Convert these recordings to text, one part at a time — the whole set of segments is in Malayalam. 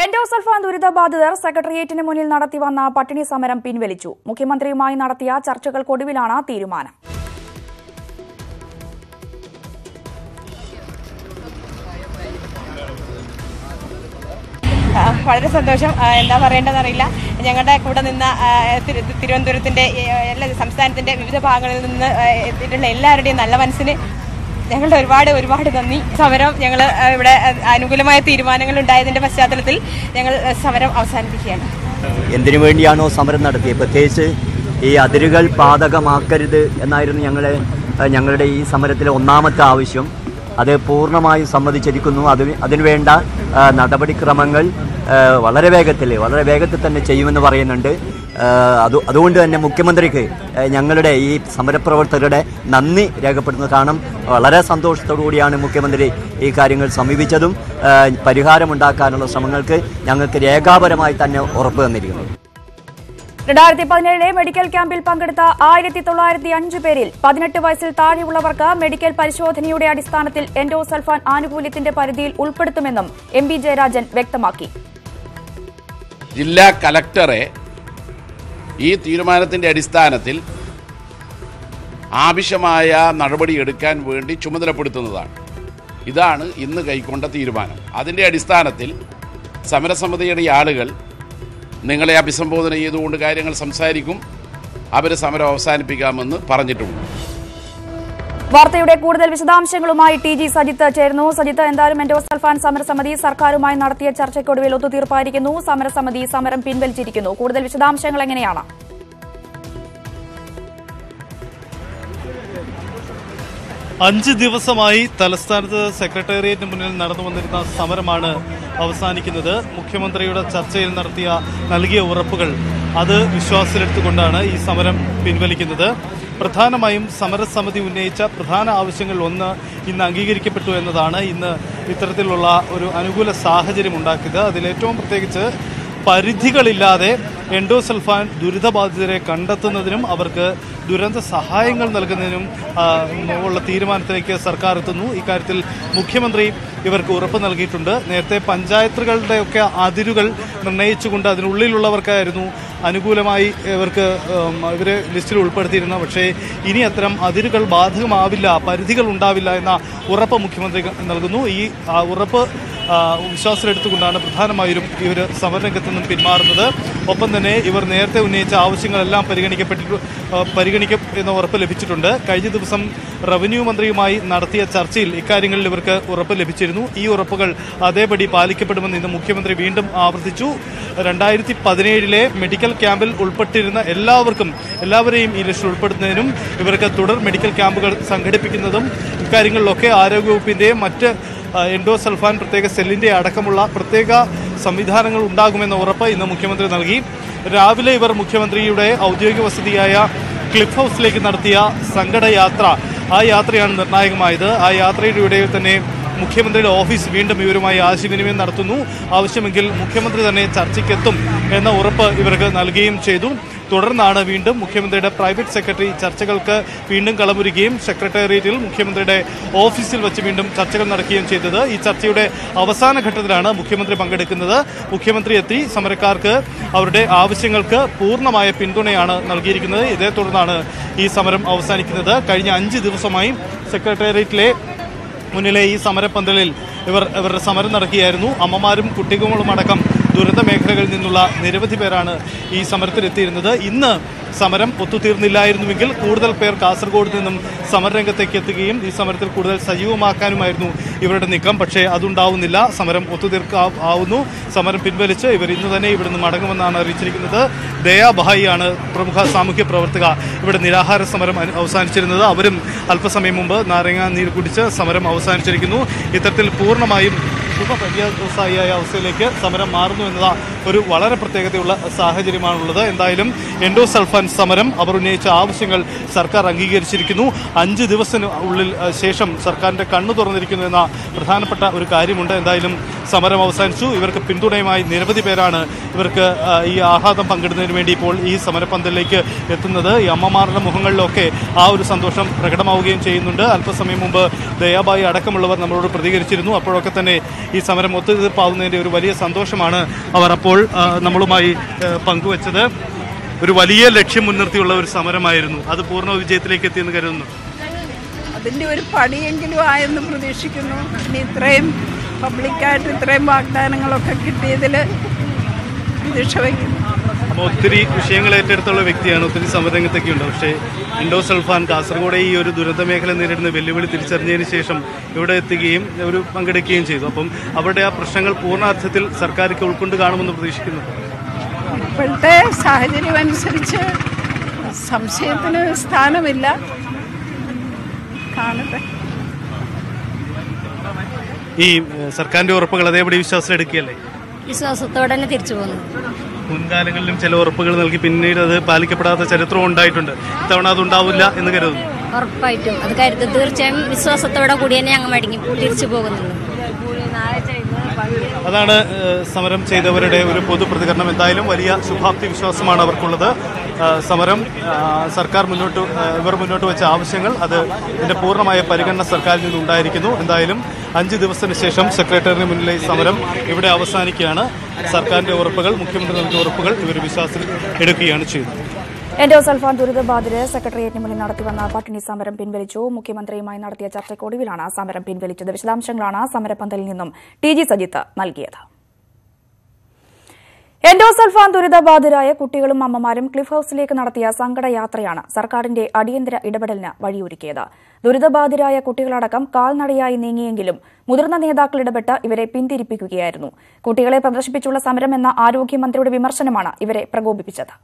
എൻഡോസൾഫാൻ ദുരിതബാധിതർ സെക്രട്ടേറിയറ്റിന് മുന്നിൽ നടത്തിവന്ന പട്ടിണി സമരം പിൻവലിച്ചു. മുഖ്യമന്ത്രിയുമായി നടത്തിയ ചർച്ചകൾക്കൊടുവിലാണ് തീരുമാനം. വളരെ സന്തോഷം. എന്താ പറയേണ്ടതെന്നറിയില്ല. ഞങ്ങളുടെ കൂടെ നിന്ന തിരുവനന്തപുരത്തിൻ്റെ എല്ലാ സംസ്ഥാനത്തിൻ്റെ വിവിധ ഭാഗങ്ങളിൽ നിന്ന് എത്തിയിട്ടുള്ള എല്ലാവരുടെയും നല്ല മനസ്സിന് ഞങ്ങളുടെ ഒരുപാട് നന്ദി. സമരം ഞങ്ങൾ ഇവിടെ അനുകൂലമായ തീരുമാനങ്ങൾ ഉണ്ടായതിൻ്റെ പശ്ചാത്തലത്തിൽ ഞങ്ങൾ സമരം അവസാനിപ്പിക്കുകയാണ്. എന്തിനു വേണ്ടിയാണോ സമരം നടത്തിയത്, പ്രത്യേകിച്ച് ഈ അതിരുകൾ ബാധകമാക്കരുത് എന്നായിരുന്നു ഞങ്ങളുടെ ഈ സമരത്തിലെ ഒന്നാമത്തെ ആവശ്യം. അത് പൂർണ്ണമായും സമ്മതിച്ചിരിക്കുന്നു. അതിനുവേണ്ട നടപടിക്രമങ്ങൾ വളരെ വേഗത്തിൽ തന്നെ ചെയ്യുമെന്ന് പറയുന്നുണ്ട്. അതുകൊണ്ട് തന്നെ മുഖ്യമന്ത്രിക്ക് ഞങ്ങളുടെ ഈ സമരപ്രവർത്തകരുടെ നന്ദി രേഖപ്പെടുത്തുന്നത് കാണാം. വളരെ സന്തോഷത്തോടു കൂടിയാണ് മുഖ്യമന്ത്രി ഈ കാര്യങ്ങൾ സമീപിച്ചതും പരിഹാരമുണ്ടാക്കാനുള്ള ശ്രമങ്ങൾക്ക് ഞങ്ങൾക്ക് രേഖാപരമായി തന്നെ ഉറപ്പ് തന്നിരിക്കുന്നു. 2017 മെഡിക്കൽ ക്യാമ്പിൽ പങ്കെടുത്ത 1905 പേരിൽ 18 വയസ്സിൽ താഴെയുള്ളവർക്ക് മെഡിക്കൽ പരിശോധനയുടെ അടിസ്ഥാനത്തിൽ എൻഡോസൾഫാൻ ആനുകൂല്യത്തിന്റെ പരിധിയിൽ ഉൾപ്പെടുത്തുമെന്നും MP ജയരാജൻ വ്യക്തമാക്കി. ജില്ലാ കലക്ടറെ ഈ തീരുമാനത്തിന്റെ അടിസ്ഥാനത്തിൽ ആവശ്യമായ നടപടിയെടുക്കാൻ വേണ്ടി ചുമതലപ്പെടുത്തുന്നതാണ്. ഇതാണ് ഇന്ന് കൈക്കൊണ്ട തീരുമാനം. അതിൻ്റെ അടിസ്ഥാനത്തിൽ സമരസമിതിയുടെ ആളുകൾ നിങ്ങളെ അഭിസംബോധന ചെയ്തുകൊണ്ട് കാര്യങ്ങൾ സംസാരിക്കും. അവർ സമരം അവസാനിപ്പിക്കാമെന്ന് പറഞ്ഞിട്ടുണ്ട്. വാർത്തയുടെ കൂടുതൽ വിശദാംശങ്ങളുമായി TG സജിത്ത് ചേർന്നു. സജിത്ത്, എന്തായാലും എൻഡോസൾഫാൻ സമരസമിതി സർക്കാരുമായി നടത്തിയ ചർച്ചയ്ക്കൊടുവിൽ ഒത്തുതീർപ്പായിരിക്കുന്നു. സമരസമിതി സമരം പിൻവലിച്ചിരിക്കുന്നു. കൂടുതൽ വിശദാംശങ്ങൾ എങ്ങനെയാണ്? അഞ്ച് ദിവസമായി തലസ്ഥാനത്ത് സെക്രട്ടേറിയറ്റിന് മുന്നിൽ നടന്നു വന്നിരുന്ന സമരമാണ് അവസാനിക്കുന്നത്. മുഖ്യമന്ത്രിയുടെ ചർച്ചയിൽ നൽകിയ ഉറപ്പുകൾ അത് വിശ്വാസത്തിലെടുത്തുകൊണ്ടാണ് ഈ സമരം പിൻവലിക്കുന്നത്. പ്രധാനമായും സമരസമിതി ഉന്നയിച്ച പ്രധാന ആവശ്യങ്ങൾ ഒന്ന് ഇന്ന് അംഗീകരിക്കപ്പെട്ടു എന്നതാണ് ഇന്ന് ഇത്തരത്തിലുള്ള ഒരു അനുകൂല സാഹചര്യം ഉണ്ടാക്കിയത്. അതിലേറ്റവും പ്രത്യേകിച്ച് പരിധികളില്ലാതെ എൻഡോസൾഫാൻ ദുരിതബാധിതരെ കണ്ടെത്തുന്നതിനും അവർക്ക് ദുരന്ത സഹായങ്ങൾ നൽകുന്നതിനും ഉള്ള തീരുമാനത്തിലേക്ക് സർക്കാർ എത്തുന്നു. ഇക്കാര്യത്തിൽ മുഖ്യമന്ത്രി ഇവർക്ക് ഉറപ്പ് നൽകിയിട്ടുണ്ട്. നേരത്തെ പഞ്ചായത്തുകളുടെയൊക്കെ അതിരുകൾ നിർണ്ണയിച്ചുകൊണ്ട് അതിനുള്ളിലുള്ളവർക്കായിരുന്നു അനുകൂലമായി ഇവരെ ലിസ്റ്റിൽ ഉൾപ്പെടുത്തിയിരുന്നത്. പക്ഷേ ഇനി അത്തരം അതിരുകൾ ബാധകമാവില്ല, പരിധികൾ ഉണ്ടാവില്ല എന്ന ഉറപ്പ് മുഖ്യമന്ത്രി നൽകുന്നു. ഈ ഉറപ്പ് വിശ്വാസത്തിലെടുത്തുകൊണ്ടാണ് പ്രധാനമായും ഇവർ സമരരംഗത്തു നിന്നും പിന്മാറുന്നത്. ഒപ്പം തന്നെ ഇവർ നേരത്തെ ഉന്നയിച്ച ആവശ്യങ്ങളെല്ലാം പരിഗണിക്കും എന്ന ഉറപ്പ് ലഭിച്ചിട്ടുണ്ട്. കഴിഞ്ഞ ദിവസം റവന്യൂ മന്ത്രിയുമായി നടത്തിയ ചർച്ചയിൽ ഇക്കാര്യങ്ങളിൽ ഇവർക്ക് ഉറപ്പ് ലഭിച്ചിരുന്നു. ഈ ഉറപ്പുകൾ അതേപടി പാലിക്കപ്പെടുമെന്ന് ഇന്ന് മുഖ്യമന്ത്രി വീണ്ടും ആവർത്തിച്ചു. 2017 മെഡിക്കൽ ക്യാമ്പിൽ ഉൾപ്പെട്ടിരുന്ന എല്ലാവരെയും ഈ ലിസ്റ്റിൽ ഉൾപ്പെടുത്തുന്നതിനും ഇവർക്ക് തുടർ മെഡിക്കൽ ക്യാമ്പുകൾ സംഘടിപ്പിക്കുന്നതും ഇക്കാര്യങ്ങളിലൊക്കെ ആരോഗ്യവകുപ്പിന്റെ മറ്റ് എൻഡോസൾഫാൻ പ്രത്യേക സെല്ലിന്റെ അടക്കമുള്ള പ്രത്യേക സംവിധാനങ്ങൾ ഉണ്ടാകുമെന്ന ഉറപ്പ് ഇന്ന് മുഖ്യമന്ത്രി നൽകി. രാവിലെ ഇവർ മുഖ്യമന്ത്രിയുടെ ഔദ്യോഗിക വസതിയായ ക്ലിഫ് ഹൗസിലേക്ക് നടത്തിയ സങ്കടയാത്ര, ആ യാത്രയാണ് നിർണായകമായത്. ആ യാത്രയുടെ ഇടയിൽ തന്നെ മുഖ്യമന്ത്രിയുടെ ഓഫീസ് വീണ്ടും ഇവരുമായി ആശയവിനിമയം നടത്തുന്നു. ആവശ്യമെങ്കിൽ മുഖ്യമന്ത്രി തന്നെ ചർച്ചയ്ക്കെത്തും എന്ന ഉറപ്പ് ഇവർക്ക് നൽകുകയും ചെയ്തു. തുടർന്നാണ് വീണ്ടും മുഖ്യമന്ത്രിയുടെ പ്രൈവറ്റ് സെക്രട്ടറി ചർച്ചകൾക്ക് വീണ്ടും കളമൊരുക്കുകയും സെക്രട്ടേറിയറ്റിൽ മുഖ്യമന്ത്രിയുടെ ഓഫീസിൽ വെച്ച് വീണ്ടും ചർച്ചകൾ നടക്കുകയും ചെയ്തത്. ഈ ചർച്ചയുടെ അവസാന ഘട്ടത്തിലാണ് മുഖ്യമന്ത്രി പങ്കെടുക്കുന്നത്. മുഖ്യമന്ത്രി എത്തി സമരക്കാർക്ക് അവരുടെ ആവശ്യങ്ങൾക്ക് പൂർണ്ണമായ പിന്തുണയാണ് നൽകിയിരിക്കുന്നത്. ഇതേ തുടർന്നാണ് ഈ സമരം അവസാനിക്കുന്നത്. കഴിഞ്ഞ 5 ദിവസമായി സെക്രട്ടേറിയറ്റിലെ മുന്നിലെ ഈ സമരപ്പന്തലിൽ ഇവരുടെ സമരം നടക്കുകയായിരുന്നു. അമ്മമാരും കുട്ടികളും അടക്കം ദുരന്ത മേഖലകളിൽ നിന്നുള്ള നിരവധി പേരാണ് ഈ സമരത്തിലെത്തിയിരുന്നത്. ഇന്ന് സമരം ഒത്തുതീർന്നില്ലായിരുന്നുവെങ്കിൽ കൂടുതൽ പേർ കാസർഗോഡ് നിന്നും സമരരംഗത്തേക്ക് എത്തുകയും ഈ സമരത്തിൽ കൂടുതൽ സജീവമാക്കാനുമായിരുന്നു ഇവരുടെ നീക്കം. പക്ഷേ അതുണ്ടാവുന്നില്ല. സമരം ഒത്തുതീർക്കാവുന്നു. സമരം പിൻവലിച്ച് ഇവർ ഇന്ന് തന്നെ ഇവിടുന്ന് മടങ്ങുമെന്നാണ് അറിയിച്ചിരിക്കുന്നത്. ദയാബായിയാണ് പ്രമുഖ സാമൂഹ്യ പ്രവർത്തക ഇവിടെ നിരാഹാര സമരം അവസാനിച്ചിരുന്നത്. അവരും അല്പസമയം മുമ്പ് നാരങ്ങ നീര് കുടിച്ച് സമരം അവസാനിച്ചിരിക്കുന്നു. ഇത്തരത്തിൽ പൂർണ്ണമായും ശുഭപര്യായ അവസ്ഥയിലേക്ക് സമരം മാറുന്നു എന്നത് ഒരു വളരെ പ്രത്യേകതയുള്ള സാഹചര്യമാണുള്ളത്. എന്തായാലും എൻഡോസൾഫാൻ സമരം അവർ ഉന്നയിച്ച ആവശ്യങ്ങൾ സർക്കാർ അംഗീകരിച്ചിരിക്കുന്നു. 5 ദിവസത്തിനുള്ളിൽ ശേഷം സർക്കാരിന്റെ കണ്ണു തുറന്നിരിക്കുന്നു എന്ന പ്രധാനപ്പെട്ട ഒരു കാര്യമുണ്ട്. എന്തായാലും സമരം അവസാനിച്ചു. ഇവർക്ക് പിന്തുണയുമായി നിരവധി പേരാണ് ഇവർക്ക് ഈ ആഹ്ലാദം പങ്കിടുന്നതിന് വേണ്ടി ഇപ്പോൾ ഈ സമരപ്പന്തലിലേക്ക് എത്തുന്നത്. ഈ അമ്മമാരുടെ മുഖങ്ങളിലൊക്കെ ആ ഒരു സന്തോഷം പ്രകടമാവുകയും ചെയ്യുന്നുണ്ട്. അല്പസമയം മുമ്പ് ദയാബായി അടക്കമുള്ളവർ നമ്മളോട് പ്രതികരിച്ചിരുന്നു. അപ്പോഴൊക്കെ തന്നെ ഈ സമരം ഒത്തുതീർപ്പാവുന്നതിൻ്റെ ഒരു വലിയ സന്തോഷമാണ് അവർ അപ്പോൾ നമ്മളുമായി പങ്കുവച്ചത്. ഒരു വലിയ ലക്ഷ്യം മുൻനിർത്തിയുള്ള ഒരു സമരമായിരുന്നു. അത് പൂർണ്ണ വിജയത്തിലേക്ക് എത്തിയെന്ന് കരുതുന്നു. അതിൻ്റെ ഒരു പടിയെങ്കിലും ആയെന്ന് പ്രതീക്ഷിക്കുന്നു. ഇനി ഇത്രയും പബ്ലിക്കായിട്ട് ഇത്രയും വാഗ്ദാനങ്ങളൊക്കെ കിട്ടിയതിൽ പ്രതീക്ഷ വയ്ക്കുന്നു. അപ്പോൾ ഒത്തിരി വിഷയങ്ങൾ ഏറ്റെടുത്തുള്ള വ്യക്തിയാണ്, ഒത്തിരി സമരരംഗത്തൊക്കെ ഉണ്ട്. പക്ഷേ എൻഡോസൾഫാൻ കാസർഗോഡ് ഈ ഒരു ദുരന്ത മേഖല നേരിടുന്ന വെല്ലുവിളി തിരിച്ചറിഞ്ഞതിന് ശേഷം ഇവിടെ എത്തുകയും പങ്കെടുക്കുകയും ചെയ്തു. അപ്പം അവരുടെ ആ പ്രശ്നങ്ങൾ പൂർണ്ണാർത്ഥത്തിൽ സർക്കാർക്ക് ഉൾക്കൊണ്ട് കാണുമെന്ന് പ്രതീക്ഷിക്കുന്നു. ഇപ്പോഴത്തെ സാഹചര്യം അനുസരിച്ച് സംശയത്തിന് സ്ഥാനമില്ല. കാണട്ടെ. ഈ സർക്കാരിന്റെ ഉറപ്പുകൾ അതേപടി വിശ്വാസം എടുക്കുകയല്ലേ? വിശ്വാസത്തോടെ തന്നെ തിരിച്ചു പോകുന്നു. മുൻകാലങ്ങളിലും ചില ഉറപ്പുകൾ നൽകി പിന്നീട് അത് പാലിക്കപ്പെടാത്ത ചരിത്രവും ഉണ്ടായിട്ടുണ്ട്. ഇത്തവണ അതുണ്ടാവില്ല എന്ന് കരുതുന്നു. ഉറപ്പായിട്ടും അത് കരുതും. തീർച്ചയായും വിശ്വാസത്തോടെ കൂടി തന്നെ ഞങ്ങൾ മടങ്ങി തിരിച്ചു പോകുന്നുള്ളൂ. അതാണ് സമരം ചെയ്തവരുടെ ഒരു പൊതു പ്രതികരണം. എന്തായാലും വലിയ ശുഭാപ്തി വിശ്വാസമാണ് അവർക്കുള്ളത്. സമരം സർക്കാർ ഇവർ മുന്നോട്ട് വെച്ച ആവശ്യങ്ങൾ ഇതിന്റെ പൂർണ്ണമായ പരിഗണന സർക്കാരിൽ നിന്നുണ്ടായിരിക്കുന്നു. എന്തായാലും 5 ദിവസത്തിന് ശേഷം സെക്രട്ടറിന് മുന്നിലെ സമരം ഇവിടെ അവസാനിക്കുകയാണ്. സർക്കാരിന്റെ ഉറപ്പുകൾ, മുഖ്യമന്ത്രി നൽകിയ ഉറപ്പുകൾ ഇവർ വിശ്വാസത്തിൽ എടുക്കുകയാണ് ചെയ്യുന്നത്. എൻഡോസൾഫാൻ ദുരിതബാധിതരെ സെക്രട്ടേറിയറ്റിന് മുന്നിൽ നടത്തിവന്ന പട്ടിണി സമരം പിൻവലിച്ചു. മുഖ്യമന്ത്രിയുമായി നടത്തിയ ചർച്ചയ്ക്കൊടുവിലാണ് സമരം പിൻവലിച്ചത്. വിശദാംശങ്ങളാണ് സമരപന്തലിൽ നിന്നും TG സജിത്ത് നൽകിയത്. എൻഡോസൾഫാൻ ദുരിതബാധിതരായ കുട്ടികളും അമ്മമാരും ക്ലിഫ് ഹൌസിലേക്ക് നടത്തിയ സങ്കടയാത്രയാണ് സർക്കാരിന്റെ അടിയന്തര ഇടപെടലിന് വഴിയൊരുക്കിയത്. ദുരിതബാധിതരായ കുട്ടികളടക്കം കാൽനടയായി നീങ്ങിയെങ്കിലും മുതിർന്ന നേതാക്കൾ ഇടപെട്ട് ഇവരെ പിന്തിരിപ്പിക്കുകയായിരുന്നു. കുട്ടികളെ പ്രദർശിപ്പിച്ചുള്ള സമരമെന്ന ആരോഗ്യമന്ത്രിയുടെ വിമർശനമാണ് ഇവരെ പ്രകോപിപ്പിച്ചത്.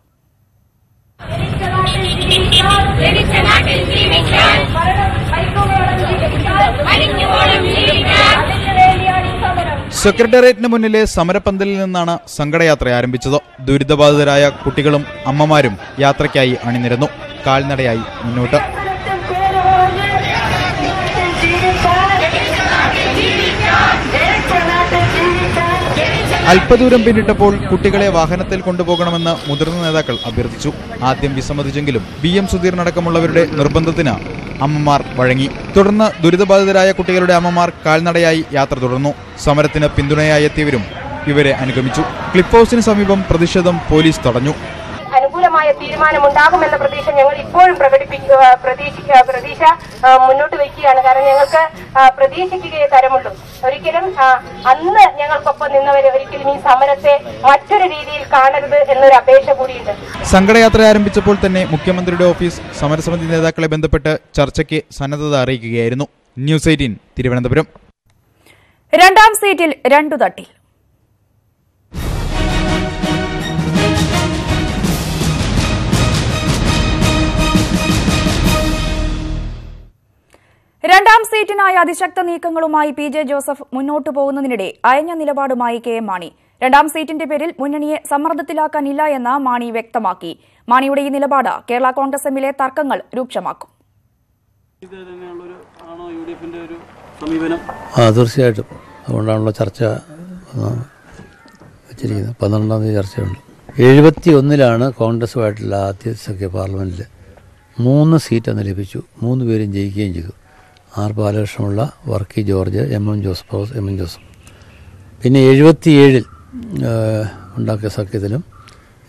സെക്രട്ടേറിയറ്റിന് മുന്നിലെ സമരപന്തലിൽ നിന്നാണ് സങ്കടയാത്ര ആരംഭിച്ചത്. ദുരിതബാധിതരായ കുട്ടികളും അമ്മമാരും യാത്രയ്ക്കായി അണിനിരന്നു. കാൽനടയായി മുന്നോട്ട്. അല്പദൂരം പിന്നിട്ടപ്പോൾ കുട്ടികളെ വാഹനത്തിൽ കൊണ്ടുപോകണമെന്ന് മുതിർന്ന നേതാക്കൾ അഭ്യർത്ഥിച്ചു. ആദ്യം വിസമ്മതിച്ചെങ്കിലും BM സുധീറിനടക്കമുള്ളവരുടെ നിർബന്ധത്തിന് അമ്മമാർ വഴങ്ങി. തുടർന്ന് ദുരിതബാധിതരായ കുട്ടികളുടെ അമ്മമാർ കാൽനടയായി യാത്ര തുടർന്നു. സമരത്തിന് പിന്തുണയായി എത്തിയവരും ഇവരെ അനുഗമിച്ചു. ക്ലിഫ് ഹൌസിന് സമീപം പ്രതിഷേധം പോലീസ് തടഞ്ഞു. അനുകൂലമായ തീരുമാനമുണ്ടാകുമെന്ന പ്രതീക്ഷ ഞങ്ങൾ ഇപ്പോഴും പ്രതീക്ഷ മുന്നോട്ട് വയ്ക്കുകയാണ്. കാരണം ഞങ്ങൾക്ക് പ്രതീക്ഷിക്കുകയേ തരമുള്ളൂ. ഒരിക്കലും അന്ന് ഞങ്ങൾക്കൊപ്പം നിന്നവരെ ഒരിക്കലും ഈ സമരത്തെ മറ്റൊരു രീതിയിൽ കാണരുത് എന്നൊരു അപേക്ഷ കൂടിയുണ്ട്. സങ്കടയാത്ര ആരംഭിച്ചപ്പോൾ തന്നെ മുഖ്യമന്ത്രിയുടെ ഓഫീസ് സമരസമിതി നേതാക്കളെ ബന്ധപ്പെട്ട് ചർച്ചയ്ക്ക് സന്നദ്ധത അറിയിക്കുകയായിരുന്നു. ന്യൂസ് 18 തിരുവനന്തപുരം. രണ്ടാം സീറ്റിൽ 2 തട്ടിൽ. രണ്ടാം സീറ്റിനായി അതിശക്ത നീക്കങ്ങളുമായി PJ ജോസഫ് മുന്നോട്ടു പോകുന്നതിനിടെ അയഞ്ഞ നിലപാടുമായി KM മാണി. രണ്ടാം സീറ്റിന്റെ പേരിൽ മുന്നണിയെ സമ്മർദ്ദത്തിലാക്കാനില്ല എന്ന് മാണി വ്യക്തമാക്കി. മാണിയുടെ ഈ നിലപാട് കേരള കോൺഗ്രസ് എമ്മിലെ തർക്കങ്ങൾ രൂക്ഷമാക്കും. തീർച്ചയായിട്ടും അതുകൊണ്ടാണല്ലോ ചർച്ച വെച്ചിരിക്കുന്നത്. 12-ാം തീയതി ചർച്ചയുണ്ട്. 71-ലാണ് കോൺഗ്രസുമായിട്ടുള്ള ആദ്യ സഖ്യ പാർലമെന്റിൽ 3 സീറ്റ് അന്ന് ലഭിച്ചു. 3 പേരും ജയിക്കുകയും ചെയ്തു. R ബാലകൃഷ്ണമുള്ള, വർക്കി ജോർജ്, M ജോസഫ്. പിന്നെ 77-ൽ ഉണ്ടാക്കിയ സഖ്യത്തിലും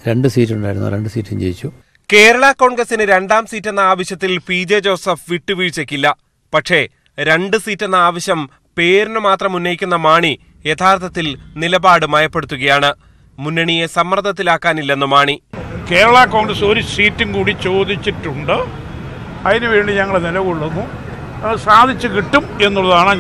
2 സീറ്റുണ്ടായിരുന്നു. 2 സീറ്റും ജയിച്ചു. കേരള കോൺഗ്രസിന് 2ാം സീറ്റെന്ന ആവശ്യത്തിൽ PJ ജോസഫ് വിട്ടുവീഴ്ചയ്ക്കില്ല. പക്ഷേ 2 സീറ്റെന്ന ആവശ്യം പേരിന് മാത്രം ഉന്നയിക്കുന്ന മാണി യഥാർത്ഥത്തിൽ നിലപാട് മയപ്പെടുത്തുകയാണ്. മുന്നണിയെ സമ്മർദ്ദത്തിലാക്കാനില്ലെന്ന് മാണി. കേരള കോൺഗ്രസ് 1 സീറ്റും കൂടി ചോദിച്ചിട്ടുണ്ട്. അതിനുവേണ്ടി ഞങ്ങൾ നിലകൊള്ളുന്നു. സാധിച്ചു കിട്ടും എന്നുള്ളതാണ്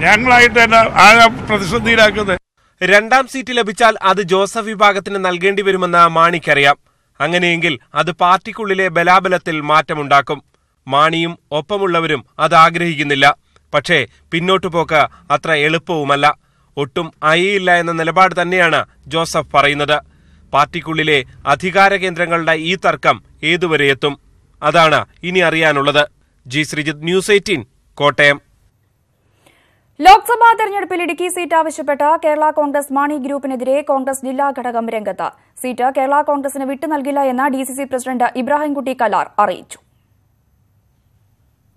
ഞങ്ങളായിട്ട് തന്നെ ആരാ പ്രതിസന്ധിയിലാക്കുന്നത്. 2ാം സീറ്റ് ലഭിച്ചാൽ അത് ജോസഫ് വിഭാഗത്തിന് നൽകേണ്ടി വരുമെന്ന് മാണിക്കറിയാം. അങ്ങനെയെങ്കിൽ അത് പാർട്ടിക്കുള്ളിലെ ബലാബലത്തിൽ മാറ്റമുണ്ടാക്കും. മാണിയും ഒപ്പമുള്ളവരും അത് ആഗ്രഹിക്കുന്നില്ല. പക്ഷേ പിന്നോട്ടുപോക്ക് അത്ര എളുപ്പവുമല്ല. ഒട്ടും അയയില്ല എന്ന നിലപാട് തന്നെയാണ് ജോസഫ് പറയുന്നത്. പാർട്ടിക്കുള്ളിലെ അധികാര കേന്ദ്രങ്ങളുടെ ഈ തർക്കം ഏതുവരെ എത്തും? അതാണ് ഇനി അറിയാനുള്ളത്. G. ശ്രീജിത്ത്, ന്യൂസ് 18, കോട്ടയം. ലോക്സഭാ തെരഞ്ഞെടുപ്പിൽ ഇടുക്കി സീറ്റ് ആവശ്യപ്പെട്ട കേരള കോൺഗ്രസ് മാണി ഗ്രൂപ്പിനെതിരെ കോൺഗ്രസ് ജില്ലാ ഘടകം രംഗത്ത്. സീറ്റ് കേരള കോൺഗ്രസിന് വിട്ടു നൽകില്ല എന്ന് DCC പ്രസിഡന്റ് ഇബ്രാഹിംകുട്ടി കലാർ അറിയിച്ചു.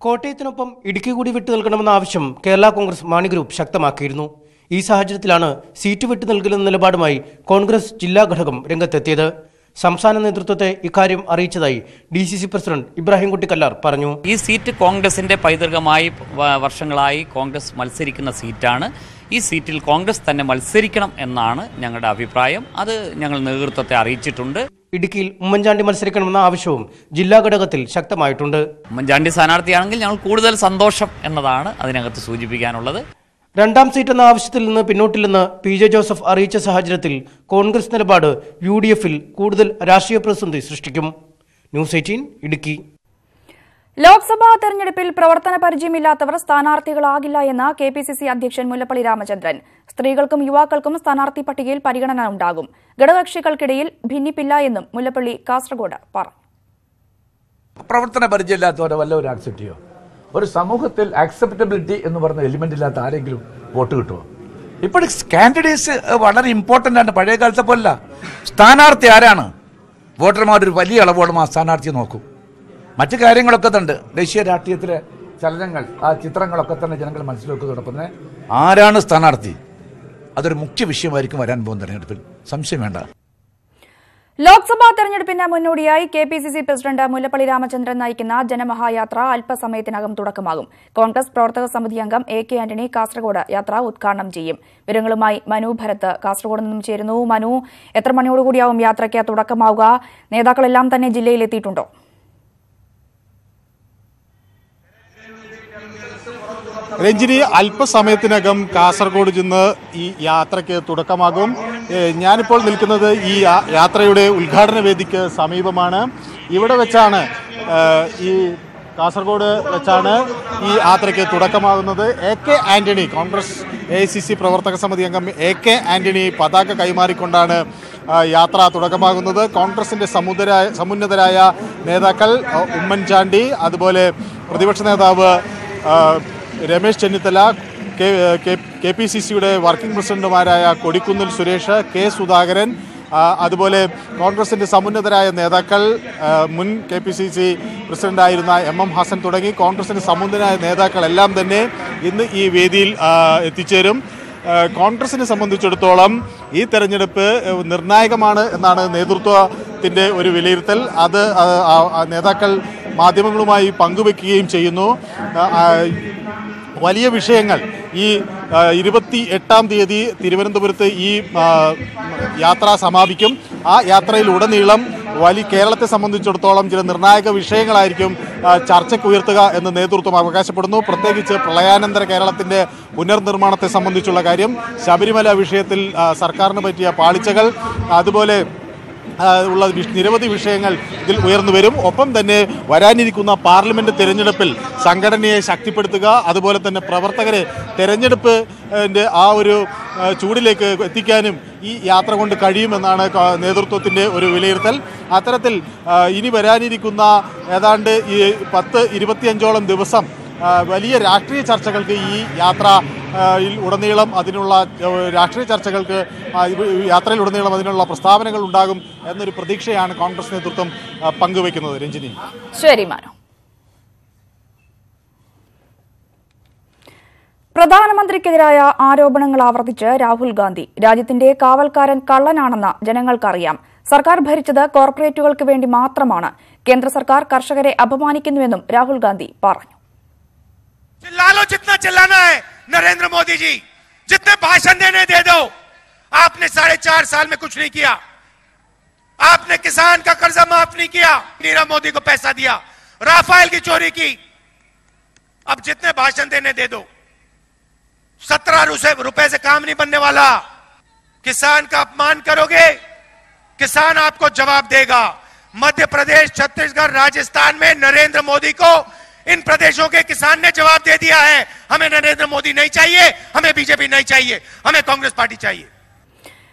കോട്ടയത്തിനൊപ്പം ഇടുക്കി കൂടി വിട്ടു നൽകണമെന്ന ആവശ്യം കേരള കോൺഗ്രസ് മാണി ഗ്രൂപ്പ് ശക്തമാക്കിയിരുന്നു. ഈ സാഹചര്യത്തിലാണ് സീറ്റ് വിട്ടു നൽകലെന്ന നിലപാടുമായി കോൺഗ്രസ് ജില്ലാ ഘടകം രംഗത്തെത്തിയത്. സംസ്ഥാന നേതൃത്വത്തെ ഇക്കാര്യം അറിയിച്ചതായി DCC പ്രസിഡന്റ് ഇബ്രാഹിംകുട്ടി കല്ലാർ പറഞ്ഞു. ഈ സീറ്റ് കോൺഗ്രസിന്റെ പൈതൃകമായി വർഷങ്ങളായി കോൺഗ്രസ് മത്സരിക്കുന്ന സീറ്റാണ്. ഈ സീറ്റിൽ കോൺഗ്രസ് തന്നെ മത്സരിക്കണം എന്നാണ് ഞങ്ങളുടെ അഭിപ്രായം. അത് ഞങ്ങൾ നേതൃത്വത്തെ അറിയിച്ചിട്ടുണ്ട്. ഇടുക്കിയിൽ ഉമ്മൻചാണ്ടി മത്സരിക്കണമെന്ന ആവശ്യവും ജില്ലാ ഘടകത്തിൽ ശക്തമായിട്ടുണ്ട്. ഉമ്മൻചാണ്ടി സ്ഥാനാർത്ഥിയാണെങ്കിൽ ഞങ്ങൾ കൂടുതൽ സന്തോഷം എന്നതാണ് അതിനകത്ത് സൂചിപ്പിക്കാനുള്ളത്. രണ്ടാം സീറ്റ് എന്ന ആവശ്യത്തിൽ നിന്ന് പിന്നോട്ടില്ലെന്ന് PJ ജോസഫ് അറിയിച്ച സാഹചര്യത്തിൽ കോൺഗ്രസ് നിലപാട് UDF-ൽ കൂടുതൽ രാഷ്ട്രീയ പ്രതിസന്ധി സൃഷ്ടിക്കും. ന്യൂസ് 18 ഇടുക്കി. ലോക്സഭാ തെരഞ്ഞെടുപ്പിൽ പ്രവർത്തന പരിചയമില്ലാത്തവർ സ്ഥാനാർത്ഥികളാകില്ല എന്ന് KPCC അധ്യക്ഷൻ മുല്ലപ്പള്ളി രാമചന്ദ്രൻ. സ്ത്രീകൾക്കും യുവാക്കൾക്കും സ്ഥാനാർത്ഥി പട്ടികയിൽ പരിഗണന ഉണ്ടാകും. ഘടകകക്ഷികൾക്കിടയിൽ ഭിന്നിപ്പില്ല എന്നും മുല്ലപ്പള്ളി കാസർഗോഡ് പറഞ്ഞു. പ്രവർത്തന പരിചയമില്ലാത്തവരെ വല്ലവരും ആക്സെപ്റ്റ് ചെയ്യോ? ഒരു സമൂഹത്തിൽ ആക്സെപ്റ്റബിലിറ്റി എന്ന് പറഞ്ഞ എലിമെന്റ് ഇല്ലാത്ത ആരെങ്കിലും വോട്ട് കിട്ടുമോ? ഇപ്പോഴും കാൻഡിഡേറ്റ്സ് വളരെ ഇമ്പോർട്ടൻ്റ് ആണ്. പഴയ കാലത്തെ പോലല്ല. സ്ഥാനാർത്ഥി ആരാണ്? വോട്ടർമാർ ഒരു വലിയ അളവോളം ആ സ്ഥാനാർത്ഥിയെ നോക്കും. മറ്റു കാര്യങ്ങളൊക്കെ തന്നെ ദേശീയ രാഷ്ട്രീയത്തിലെ ചലനങ്ങൾ, ആ ചിത്രങ്ങളൊക്കെ തന്നെ ജനങ്ങൾ മനസ്സിലാക്കുന്നതോടൊപ്പം തന്നെ ആരാണ് സ്ഥാനാർത്ഥി അതൊരു മുഖ്യ വിഷയമായിരിക്കും വരാൻ പോകുന്ന തെരഞ്ഞെടുപ്പിൽ, സംശയം വേണ്ട. ലോക്സഭാ തെരഞ്ഞെടുപ്പിന് മുന്നോടിയായി KPCC പ്രസിഡന്റ് മുല്ലപ്പള്ളി രാമചന്ദ്രൻ നയിക്കുന്ന ജനമഹായാത്ര അല്പസമയത്തിനകം തുടക്കമാകും. കോൺഗ്രസ് പ്രവർത്തക സമിതി അംഗം AK ആന്റണി കാസർഗോഡ് യാത്ര ഉദ്ഘാടനം ചെയ്യും. വിവരങ്ങളുമായി മനു ഭരത് കാസർഗോഡ് നിന്നും ചേരുന്നു. മനു, എത്ര മണിയോടുകൂടിയാവും യാത്രയ്ക്ക് തുടക്കമാവുക? നേതാക്കളെല്ലാം തന്നെ ജില്ലയിലെത്തിയിട്ടുണ്ടോ? രഞ്ജിനി, അല്പസമയത്തിനകം കാസർഗോഡ് ചെന്ന് ഈ യാത്രയ്ക്ക് തുടക്കമാകും. ഞാനിപ്പോൾ നിൽക്കുന്നത് ഈ യാത്രയുടെ ഉദ്ഘാടന വേദിക്ക് സമീപമാണ്. ഇവിടെ വെച്ചാണ് ഈ കാസർഗോഡ് വെച്ചാണ് ഈ യാത്രയ്ക്ക് തുടക്കമാകുന്നത്. AK ആന്റണി, കോൺഗ്രസ് AICC പ്രവർത്തക സമിതി അംഗം AK ആന്റണി പതാക കൈമാറിക്കൊണ്ടാണ് യാത്ര തുടക്കമാകുന്നത്. കോൺഗ്രസിന്റെ സമുന്നതരായ നേതാക്കൾ ഉമ്മൻചാണ്ടി, അതുപോലെ പ്രതിപക്ഷ നേതാവ് രമേശ് ചെന്നിത്തല, KPCCയുടെ വർക്കിംഗ് പ്രസിഡന്റുമാരായ കൊടിക്കുന്നിൽ സുരേഷ്, K സുധാകരൻ, അതുപോലെ കോൺഗ്രസിന്റെ സമുന്നതരായ നേതാക്കൾ, മുൻ KPCC പ്രസിഡന്റായിരുന്ന MM ഹസൻ തുടങ്ങി കോൺഗ്രസിന്റെ സമുന്നതരായ നേതാക്കളെല്ലാം തന്നെ ഇന്ന് ഈ വേദിയിൽ എത്തിച്ചേരും. കോൺഗ്രസിനെ സംബന്ധിച്ചിടത്തോളം ഈ തെരഞ്ഞെടുപ്പ് നിർണായകമാണ് എന്നാണ് നേതൃത്വത്തിൻ്റെ ഒരു വിലയിരുത്തൽ. അത് നേതാക്കൾ മാധ്യമങ്ങളുമായി പങ്കുവെക്കുകയും ചെയ്യുന്നു. വലിയ വിഷയങ്ങൾ ഈ 28-ാം തീയതി തിരുവനന്തപുരത്ത് ഈ യാത്ര സമാപിക്കും. ആ യാത്രയിൽ ഉടനീളം കേരളത്തെ സംബന്ധിച്ചിടത്തോളം ചില നിർണായക വിഷയങ്ങളായിരിക്കും ചർച്ചയ്ക്ക് ഉയർത്തുക എന്ന് നേതൃത്വം അവകാശപ്പെടുന്നു. പ്രത്യേകിച്ച് പ്രളയാനന്തര കേരളത്തിൻ്റെ പുനർനിർമ്മാണത്തെ സംബന്ധിച്ചുള്ള കാര്യം, ശബരിമല വിഷയത്തിൽ സർക്കാരിന് പറ്റിയ പാളിച്ചകൾ, അതുപോലെ ഉള്ള നിരവധി വിഷയങ്ങൾ ഇതിൽ ഉയർന്നു വരും. ഒപ്പം തന്നെ വരാനിരിക്കുന്ന പാർലമെന്റ് തെരഞ്ഞെടുപ്പിൽ സംഘടനയെ ശക്തിപ്പെടുത്തുക, അതുപോലെ തന്നെ പ്രവർത്തകരെ തെരഞ്ഞെടുപ്പിൻ്റെ ആ ഒരു ചൂടിലേക്ക് എത്തിക്കാനും ഈ യാത്ര കൊണ്ട് കഴിയുമെന്നാണ് നേതൃത്വത്തിൻ്റെ ഒരു വിലയിരുത്തൽ. അത്തരത്തിൽ ഇനി വരാനിരിക്കുന്ന ഏതാണ്ട് ഈ 10-25ഓളം ദിവസം വലിയ രാഷ്ട്രീയ ചർച്ചകൾക്ക് ഈ യാത്രയിൽ ഉടനീളം അതിനുള്ള രാഷ്ട്രീയ ചർച്ചകൾക്ക് യാത്രയിലുടനീളം അതിനുള്ള പ്രസ്താവനകൾ ഉണ്ടാകും എന്നൊരു പ്രതീക്ഷയാണ് കോൺഗ്രസ് നേതൃത്വം പങ്കുവയ്ക്കുന്നത്. രഞ്ജിനി. ശരി മാനു. പ്രധാനമന്ത്രിക്കെതിരായ ആരോപണങ്ങൾ ആവർത്തിച്ച് രാഹുൽ ഗാന്ധി. രാജ്യത്തിന്റെ കാവൽക്കാരൻ കള്ളനാണെന്ന് ജനങ്ങൾക്കറിയാം. സർക്കാർ ഭരിച്ചത് കോർപ്പറേറ്റുകൾക്ക് വേണ്ടി മാത്രമാണ്. കേന്ദ്ര സർക്കാർ കർഷകരെ അപമാനിക്കുന്നുവെന്നും രാഹുൽ ഗാന്ധി പറഞ്ഞു. चिल्ला लो जितना चिल्लाना है नरेंद्र मोदी जी, जितने भाषण देने दे दो। आपने 4.5 साल में कुछ नहीं किया। आपने किसान का कर्जा माफ नहीं किया, नीरव मोदी को पैसा दिया, राफेल की चोरी की। अब जितने भाषण देने दे दो, 17 रुपए से काम नहीं बनने वाला। किसान का अपमान करोगे, किसान आपको जवाब देगा। मध्य प्रदेश, छत्तीसगढ़, राजस्थान में नरेंद्र मोदी को इन प्रदेशों के किसान ने जवाब दे दिया है। हमें नरेंद्र मोदी नहीं चाहिए, हमें बीजेपी नहीं चाहिए, हमें कांग्रेस पार्टी चाहिए।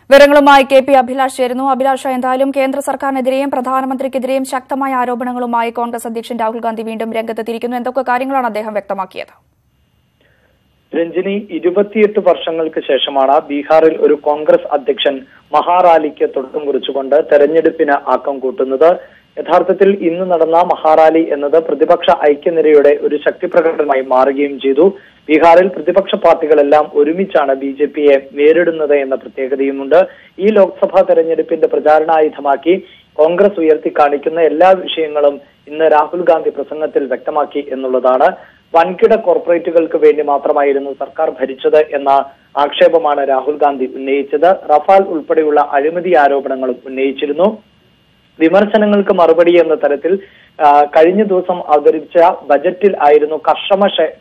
വിവരങ്ങളുമായി KP അഭിലാഷ് ചേരുന്നു. അഭിലാഷ്, എന്തായാലും കേന്ദ്ര സർക്കാരിനെതിരെയും പ്രധാനമന്ത്രിക്കെതിരെയും ശക്തമായ ആരോപണങ്ങളുമായി കോൺഗ്രസ് അധ്യക്ഷൻ രാഹുൽ ഗാന്ധി വീണ്ടും രംഗത്തെത്തിയിരിക്കുന്നു. എന്തൊക്കെ കാര്യങ്ങളാണ് അദ്ദേഹം വ്യക്തമാക്കിയത്? രഞ്ജിനി, 28 വർഷങ്ങൾക്ക് ശേഷമാണ് ബീഹാറിൽ ഒരു കോൺഗ്രസ് അധ്യക്ഷൻ മഹാറാലിക്ക് തുടക്കം കുറിച്ചുകൊണ്ട് തെരഞ്ഞെടുപ്പിന് ആക്കം കൂട്ടുന്നത്. യഥാർത്ഥത്തിൽ ഇന്ന് നടന്ന മഹാറാലി എന്നത് പ്രതിപക്ഷ ഐക്യനിരയുടെ ഒരു ശക്തിപ്രകടനമായി മാറുകയും ചെയ്തു. ബീഹാറിൽ പ്രതിപക്ഷ പാർട്ടികളെല്ലാം ഒരുമിച്ചാണ് BJPയെ നേരിടുന്നത് എന്ന പ്രത്യേകതയുമുണ്ട്. ഈ ലോക്സഭാ തെരഞ്ഞെടുപ്പിന്റെ പ്രചാരണായുധമാക്കി കോൺഗ്രസ് ഉയർത്തി കാണിക്കുന്ന എല്ലാ വിഷയങ്ങളും ഇന്ന് രാഹുൽ ഗാന്ധി പ്രസംഗത്തിൽ വ്യക്തമാക്കി എന്നുള്ളതാണ്. വൻകിട കോർപ്പറേറ്റുകൾക്ക് വേണ്ടി മാത്രമായിരുന്നു സർക്കാർ ഭരിച്ചത് എന്ന ആക്ഷേപമാണ് രാഹുൽ ഗാന്ധി ഉന്നയിച്ചത്. റഫാൽ ഉൾപ്പെടെയുള്ള അഴിമതി ആരോപണങ്ങളും ഉന്നയിച്ചിരുന്നു. വിമർശനങ്ങൾക്ക് മറുപടി എന്ന തരത്തിൽ കഴിഞ്ഞ ദിവസം അവതരിപ്പിച്ച ബജറ്റിൽ ആയിരുന്നു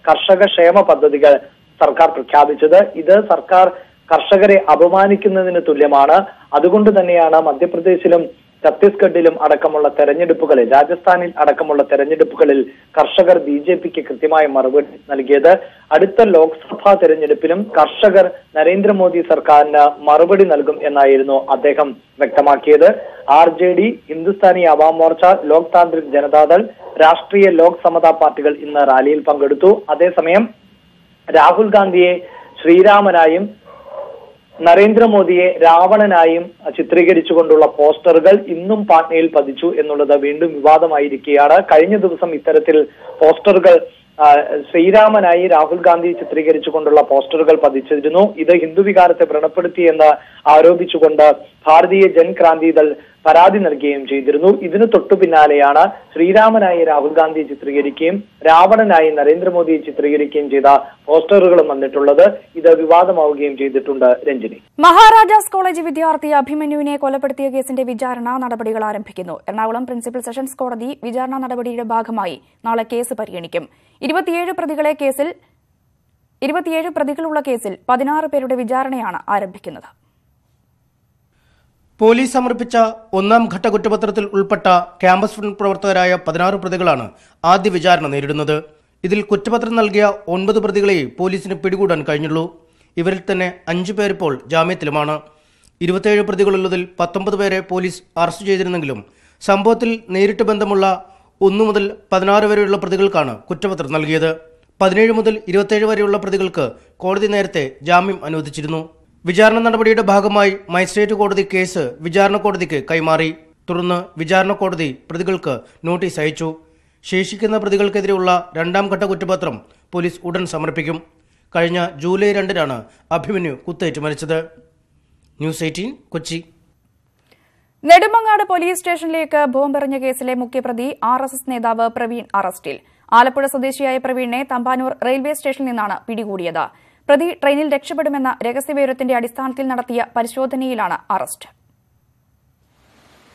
കർഷക ക്ഷേമ പദ്ധതികൾ സർക്കാർ പ്രഖ്യാപിച്ചത്. ഇത് സർക്കാർ കർഷകരെ അപമാനിക്കുന്നതിന് തുല്യമാണ്. അതുകൊണ്ട് തന്നെയാണ് മധ്യപ്രദേശിലും ഛത്തീസ്ഗഡിലും അടക്കമുള്ള തെരഞ്ഞെടുപ്പുകളിൽ, രാജസ്ഥാനിൽ അടക്കമുള്ള തെരഞ്ഞെടുപ്പുകളിൽ കർഷകർ BJPക്ക് കൃത്യമായ മറുപടി നൽകിയത്. അടുത്ത ലോക്സഭാ തെരഞ്ഞെടുപ്പിലും കർഷകർ നരേന്ദ്രമോദി സർക്കാരിന് മറുപടി നൽകും എന്നായിരുന്നു അദ്ദേഹം വ്യക്തമാക്കിയത്. RJD, ഹിന്ദുസ്ഥാനി അവാം മോർച്ച, ലോക് താന്ത്രിക് ജനതാദൾ, രാഷ്ട്രീയ ലോക് സമതാ പാർട്ടികൾ ഇന്ന് റാലിയിൽ പങ്കെടുത്തു. അതേസമയം രാഹുൽ ഗാന്ധിയെ ശ്രീരാമനായും നരേന്ദ്രമോദിയെ രാവണനായും ചിത്രീകരിച്ചുകൊണ്ടുള്ള പോസ്റ്ററുകൾ ഇന്നും പാട്നയിൽ പതിച്ചു എന്നുള്ളത് വീണ്ടും വിവാദമായിരിക്കുകയാണ്. കഴിഞ്ഞ ദിവസം ഇത്തരത്തിൽ പോസ്റ്ററുകൾ ശ്രീരാമനായി രാഹുൽ ഗാന്ധി ചിത്രീകരിച്ചുകൊണ്ടുള്ള പോസ്റ്ററുകൾ പതിച്ചിരുന്നു. ഇത് ഹിന്ദു വികാരത്തെ വ്രണപ്പെടുത്തിയെന്ന് ആരോപിച്ചുകൊണ്ട് ഭാരതീയ ജൻക്രാന്തി ദൾ പരാതി നൽകുകയും ചെയ്തിരുന്നു. ഇതിന് തൊട്ടു പിന്നാലെയാണ് ശ്രീരാമനായി രാഹുൽ ഗാന്ധിയെ ചിത്രീകരിക്കുകയും രാവണനായി നരേന്ദ്രമോദിയെ ചിത്രീകരിക്കുകയും ചെയ്ത പോസ്റ്ററുകളും വന്നിട്ടുള്ളത്. ഇത് വിവാദമാവുകയും ചെയ്തിട്ടുണ്ട്. രഞ്ജിനി. മഹാരാജാസ് കോളേജ് വിദ്യാർത്ഥി അഭിമന്യുവിനെ കൊലപ്പെടുത്തിയ കേസിന്റെ വിചാരണ നടപടികൾ ആരംഭിക്കുന്നു. എറണാകുളം പ്രിൻസിപ്പൽ സെഷൻസ് കോടതി വിചാരണ നടപടിയുടെ ഭാഗമായി നാളെ കേസ് പരിഗണിക്കും. 27 പ്രതികളുള്ള കേസിൽ 16 പേരുടെ വിചാരണയാണ് ആരംഭിക്കുന്നത്. പോലീസ് സമർപ്പിച്ച ഒന്നാം ഘട്ട കുറ്റപത്രത്തിൽ ഉൾപ്പെട്ട ക്യാമ്പസ് ഫ്രണ്ട് പ്രവർത്തകരായ 16 പ്രതികളാണ് ആദ്യ വിചാരണ നേരിടുന്നത്. ഇതിൽ കുറ്റപത്രം നൽകിയ 9 പ്രതികളെ പോലീസിന് പിടികൂടാൻ കഴിഞ്ഞുള്ളൂ. ഇവരിൽ തന്നെ 5 പേരിപ്പോൾ ജാമ്യത്തിലുമാണ്. 27 പ്രതികളുള്ളതിൽ 19 പേരെ പോലീസ് അറസ്റ്റ് ചെയ്തിരുന്നെങ്കിലും സംഭവത്തിൽ നേരിട്ട് ബന്ധമുള്ള 1 മുതൽ 16 വരെയുള്ള പ്രതികൾക്കാണ് കുറ്റപത്രം നൽകിയത്. 17 മുതൽ 27 വരെയുള്ള പ്രതികൾക്ക് കോടതി നേരത്തെ ജാമ്യം അനുവദിച്ചിരുന്നു. വിചാരണ നടപടിയുടെ ഭാഗമായി മജിസ്ട്രേറ്റ് കോടതി കേസ് വിചാരണ കോടതിക്ക് കൈമാറി. തുടർന്ന് വിചാരണ കോടതി പ്രതികൾക്ക് നോട്ടീസ് അയച്ചു. ശേഷിക്കുന്ന പ്രതികൾക്കെതിരെയുള്ള 2ാം ഘട്ട കുറ്റപത്രം പോലീസ് ഉടൻ സമർപ്പിക്കും. കഴിഞ്ഞ ജൂലൈ 2-നാണ് അഭിമന്യു കുത്തേറ്റ് മരിച്ചത്. ന്യൂസ് 18 കൊച്ചി. നെടുമങ്ങാട് പോലീസ് സ്റ്റേഷനിലേക്ക് ബോംബെറിഞ്ഞ കേസിലെ മുഖ്യപ്രതി RSS നേതാവ് പ്രവീൺ അറസ്റ്റിൽ. ആലപ്പുഴ സ്വദേശിയായ പ്രവീണിനെ തമ്പാനൂർ റെയിൽവേ സ്റ്റേഷനിൽ നിന്നാണ് പിടികൂടിയത്. പ്രതി ട്രെയിനിൽ രക്ഷപ്പെടുമെന്ന രഹസ്യവിവരത്തിന്റെ അടിസ്ഥാനത്തിൽ നടത്തിയ പരിശോധനയിലാണ് അറസ്റ്റ്.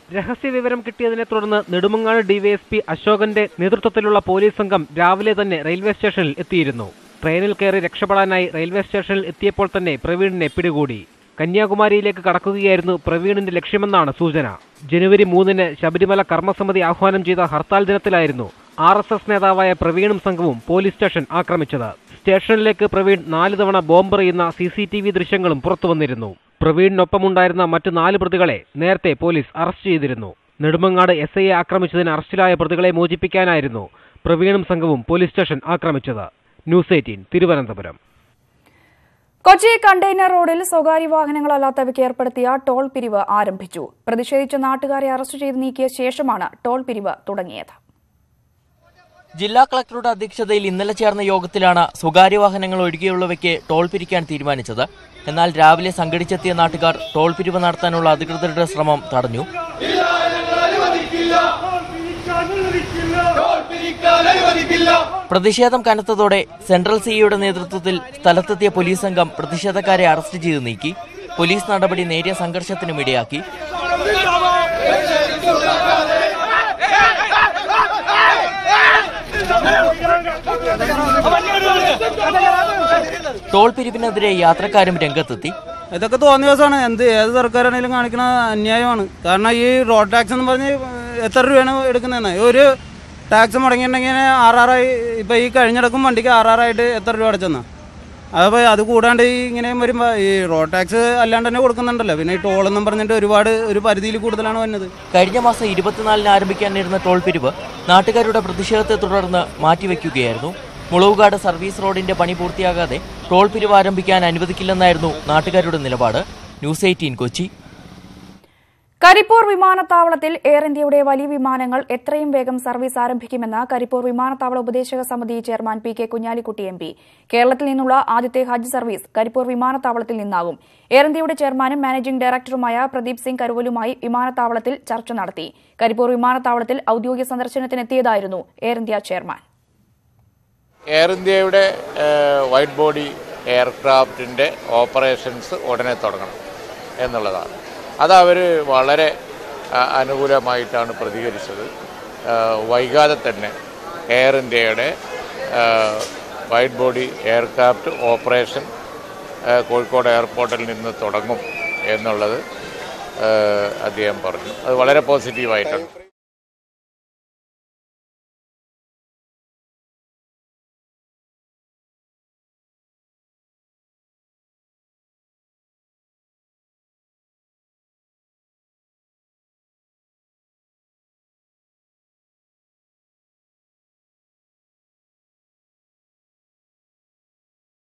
രഹസ്യവിവരം കിട്ടിയതിനെ തുടർന്ന് നെടുമങ്ങാട് ഡിവൈഎസ്പി അശോകന്റെ നേതൃത്വത്തിലുള്ള പോലീസ് സംഘം രാവിലെ തന്നെ റെയിൽവേ സ്റ്റേഷനിൽ എത്തിയിരുന്നു. ട്രെയിനിൽ കയറി രക്ഷപ്പെടാനായി റെയിൽവേ സ്റ്റേഷനിൽ എത്തിയപ്പോൾ തന്നെ പ്രവീണിനെ പിടികൂടി. കന്യാകുമാരിയിലേക്ക് കടക്കുകയായിരുന്നു പ്രവീണിന്റെ ലക്ഷ്യമെന്നാണ് സൂചന. ജനുവരി 3-ന് ശബരിമല കർമ്മസമിതി ആഹ്വാനം ചെയ്ത ഹർത്താൽ ദിനത്തിലായിരുന്നു RSS നേതാവായ പ്രവീണും സംഘവും പോലീസ് സ്റ്റേഷൻ ആക്രമിച്ചത്. സ്റ്റേഷനിലേക്ക് പ്രവീൺ 4 തവണ ബോംബെറിയുന്ന CCTV ദൃശ്യങ്ങളും പുറത്തുവന്നിരുന്നു. പ്രവീണിനൊപ്പമുണ്ടായിരുന്ന മറ്റ് 4 പ്രതികളെ നേരത്തെ പോലീസ് അറസ്റ്റ് ചെയ്തിരുന്നു. നെടുമങ്ങാട് SIയെ ആക്രമിച്ചതിന് അറസ്റ്റിലായ പ്രതികളെ മോചിപ്പിക്കാനായിരുന്നു പ്രവീണും സംഘവും പോലീസ് സ്റ്റേഷൻ ആക്രമിച്ചത്. ന്യൂസ് 18 തിരുവനന്തപുരം. കൊച്ചി കണ്ടെയ്നർ റോഡിൽ സ്വകാര്യ വാഹനങ്ങളല്ലാത്തവയ്ക്ക് ഏർപ്പെടുത്തിയ ടോൾ പിരിവ് ആരംഭിച്ചു. പ്രതിഷേധിച്ച നാട്ടുകാരെ അറസ്റ്റ് ചെയ്ത് നീക്കിയ ശേഷമാണ് ടോൾ പിരിവ് തുടങ്ങിയത്. ജില്ലാ കളക്ടറുടെ അധ്യക്ഷതയിൽ ഇന്നലെ ചേർന്ന യോഗത്തിലാണ് സ്വകാര്യ വാഹനങ്ങൾ ഒഴികെയുള്ളവയ്ക്ക് ടോൾ പിരിക്കാൻ തീരുമാനിച്ചത്. എന്നാൽ രാവിലെ സംഘടിച്ചെത്തിയ നാട്ടുകാർ ടോൾ പിരിവ് നടത്താനുള്ള അധികൃതരുടെ ശ്രമം തടഞ്ഞു. പ്രതിഷേധം കനത്തതോടെ സെൻട്രൽ സിഇയുടെ നേതൃത്വത്തിൽ സ്ഥലത്തെത്തിയ പോലീസ് സംഘം പ്രതിഷേധക്കാരെ അറസ്റ്റ് ചെയ്ത് നീക്കി. പോലീസ് നടപടി നേരിയ സംഘർഷത്തിനും ഇടയാക്കി. ടോൾ പിരിവിനെതിരെ യാത്രക്കാരും രംഗത്തെത്തി. ഇതൊക്കെ തോന്നിയ ദിവസമാണ്. ഏത് സർക്കാരാണെങ്കിലും കാണിക്കുന്ന അന്യായമാണ്. കാരണം ഈ റോഡ് ടാക്സ് എന്ന് പറഞ്ഞ് എത്ര രൂപയാണ് എടുക്കുന്നതെന്ന് ഒരു ടാക്സ് മുടങ്ങിയിട്ടുണ്ടെങ്കിൽ 6,600 ഇപ്പം ഈ കഴിഞ്ഞിടക്കും വണ്ടിക്ക് 6,600 എത്ര രൂപ അടച്ചെന്നാ. അപ്പോൾ അത് കൂടാണ്ട് ഇങ്ങനെ വരുമ്പോൾ ഈ റോഡ് ടാക്സ് അല്ലാണ്ട് തന്നെ കൊടുക്കുന്നുണ്ടല്ലോ. പിന്നെ ഈ ടോളെന്നും പറഞ്ഞിട്ട് ഒരു പരിധിയിൽ കൂടുതലാണ് വന്നത്. കഴിഞ്ഞ മാസം 24-ന് ആരംഭിക്കാനിരുന്ന ടോൾ പിരിവ് നാട്ടുകാരുടെ പ്രതിഷേധത്തെ തുടർന്ന് മാറ്റിവെക്കുകയായിരുന്നു. മുളവുകാട് സർവീസ് റോഡിന്റെ പണി പൂർത്തിയാകാതെ ടോൾ പിരിവ് ആരംഭിക്കാൻ അനുവദിക്കില്ലെന്നായിരുന്നു നാട്ടുകാരുടെ നിലപാട്. ന്യൂസ് 18 കൊച്ചി. കരിപ്പൂർ വിമാനത്താവളത്തിൽ എയർ ഇന്ത്യയുടെ വലിയ വിമാനങ്ങൾ എത്രയും വേഗം സർവീസ് ആരംഭിക്കുമെന്ന് കരിപ്പൂർ വിമാനത്താവള ഉപദേശക സമിതി ചെയർമാൻ പി.കെ. കുഞ്ഞാലിക്കുട്ടി എം.പി. കേരളത്തിൽ നിന്നുള്ള ആദ്യത്തെ ഹജ്ജ് സർവീസ് കരിപ്പൂർ വിമാനത്താവളത്തിൽ നിന്നാകും. എയർ ഇന്ത്യയുടെ ചെയർമാനും മാനേജിംഗ് ഡയറക്ടറുമായ പ്രദീപ് സിംഗ് കരുവലുമായി വിമാനത്താവളത്തിൽ ചർച്ച നടത്തി. കരിപ്പൂർ വിമാനത്താവളത്തിൽ ഔദ്യോഗിക സന്ദർശനത്തിനെത്തിയതായിരുന്നു എയർ ഇന്ത്യ ചെയർമാൻ. എയർ ഇന്ത്യയുടെ വൈഡ് ബോഡി എയർക്രാഫ്റ്റിൻ്റെ ഓപ്പറേഷൻസ് ഉടനെ തുടങ്ങണം എന്നുള്ളതാണ്. അത് അവർ വളരെ അനുകൂലമായിട്ടാണ് പ്രതികരിച്ചത്. വൈകാതെ തന്നെ എയർ ഇന്ത്യയുടെ wide body aircraft operation Kozhikode എയർപോർട്ടിൽ നിന്ന് തുടങ്ങും എന്നുള്ളത് അദ്ദേഹം പറഞ്ഞു. അത് വളരെ പോസിറ്റീവായിട്ടാണ്.